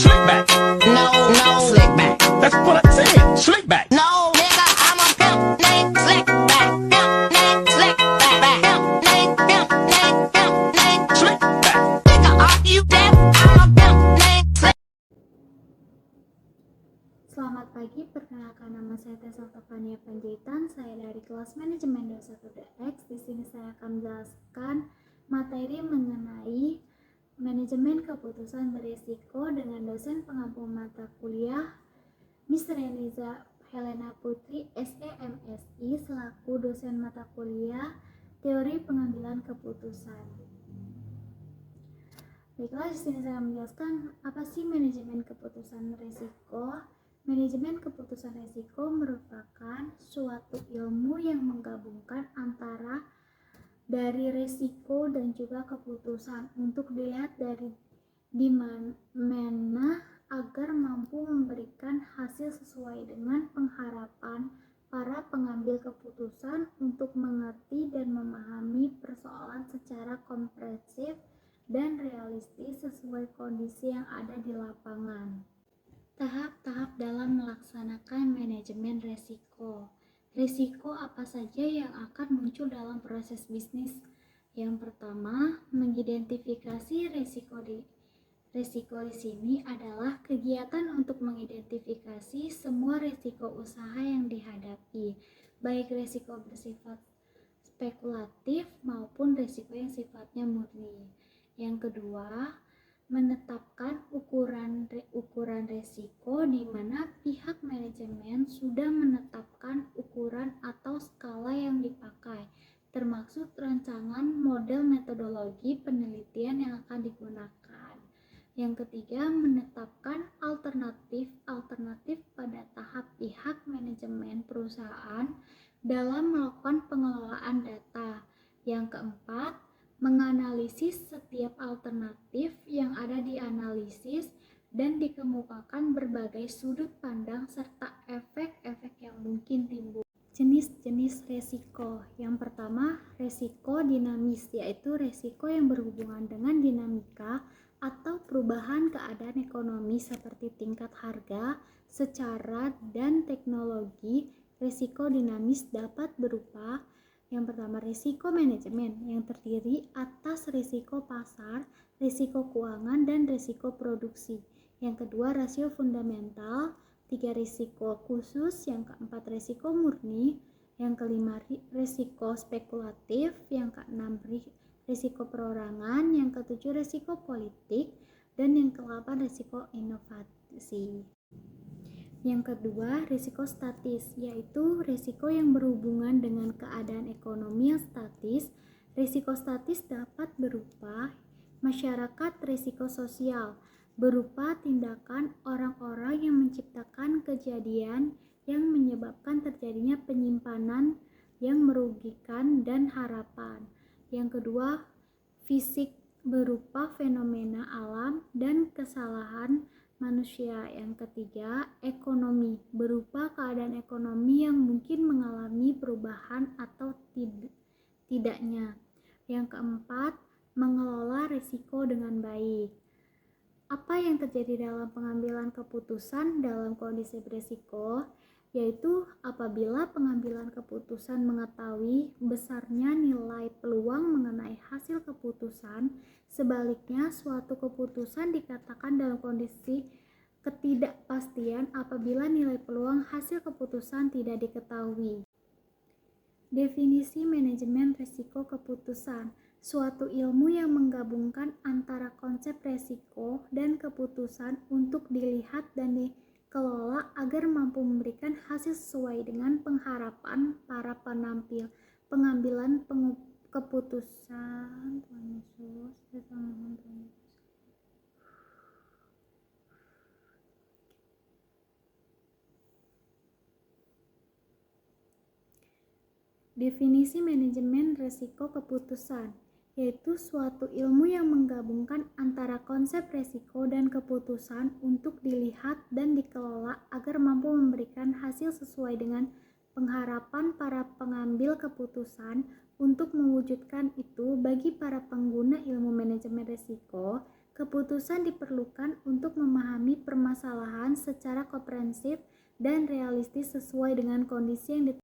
Slick back. No, slick back. That's what I said. Slick back. No, nigga, I'm a pimp named Slick back. Pimp named Slick back. Pimp named Slick back. Nigga, are you deaf? I'm a pimp named Slick. Selamat pagi, perkenalkan nama saya Tessa Topania Panjaitan. Saya dari kelas manajemen 21DX. Di sini saya akan menjelaskan materi mengenai manajemen keputusan berisiko dengan dosen pengampu mata kuliah Miss Reniza Helena Putri SEMSI selaku dosen mata kuliah teori pengambilan keputusan. Baiklah, di sini saya menjelaskan apa sih manajemen keputusan risiko. Manajemen keputusan risiko merupakan suatu ilmu yang menggabungkan antara dari risiko dan juga keputusan untuk dilihat dari di mana agar mampu memberikan hasil sesuai dengan pengharapan para pengambil keputusan untuk mengerti dan memahami persoalan secara komprehensif dan realistis sesuai kondisi yang ada di lapangan. Tahap-tahap dalam melaksanakan manajemen risiko. Risiko apa saja yang akan muncul dalam proses bisnis? Yang pertama, mengidentifikasi risiko di sini adalah kegiatan untuk mengidentifikasi semua risiko usaha yang dihadapi, baik risiko bersifat spekulatif maupun risiko yang sifatnya murni. Yang kedua, menetapkan ukuran risiko di mana pihak manajemen sudah menetapkan ukuran atau skala yang dipakai, termasuk rancangan model metodologi penelitian yang akan digunakan. Yang ketiga, menetapkan alternatif pada tahap pihak manajemen perusahaan dalam melakukan pengelolaan data. Yang keempat, menganalisis setiap alternatif yang ada di analisis dan dikemukakan berbagai sudut pandang serta efek-efek yang mungkin timbul. Jenis-jenis resiko. Yang pertama, resiko dinamis, yaitu resiko yang berhubungan dengan dinamika atau perubahan keadaan ekonomi seperti tingkat harga, secara, dan teknologi. Resiko dinamis dapat berupa yang pertama, risiko manajemen yang terdiri atas risiko pasar, risiko keuangan, dan risiko produksi. Yang kedua, rasio fundamental. Tiga, risiko khusus. Yang keempat, risiko murni. Yang kelima, risiko spekulatif. Yang keenam, risiko perorangan. Yang ketujuh, risiko politik. Dan yang kedelapan, risiko inovasi. Yang kedua, risiko statis, yaitu risiko yang berhubungan dengan keadaan ekonomi yang statis. Risiko statis dapat berupa masyarakat, risiko sosial, berupa tindakan orang-orang yang menciptakan kejadian yang menyebabkan terjadinya penyimpanan yang merugikan dan harapan. Yang kedua, fisik, berupa fenomena alam dan kesalahan manusia. Yang ketiga, ekonomi, berupa keadaan ekonomi yang mungkin mengalami perubahan atau tidaknya. Yang keempat, mengelola risiko dengan baik. Apa yang terjadi dalam pengambilan keputusan dalam kondisi berisiko? Yaitu apabila pengambilan keputusan mengetahui besarnya nilai peluang mengenai hasil keputusan. Sebaliknya, suatu keputusan dikatakan dalam kondisi ketidakpastian apabila nilai peluang hasil keputusan tidak diketahui. Definisi manajemen risiko keputusan: suatu ilmu yang menggabungkan antara konsep risiko dan keputusan untuk dilihat dan dikelola agar mampu memberikan hasil sesuai dengan pengharapan para pengambilan keputusan. Definisi manajemen risiko keputusan, yaitu suatu ilmu yang menggabungkan antara konsep risiko dan keputusan untuk dilihat dan dikelola agar mampu memberikan hasil sesuai dengan pengharapan para pengambil keputusan. Untuk mewujudkan itu, bagi para pengguna ilmu manajemen risiko, keputusan diperlukan untuk memahami permasalahan secara komprehensif dan realistis sesuai dengan kondisi yang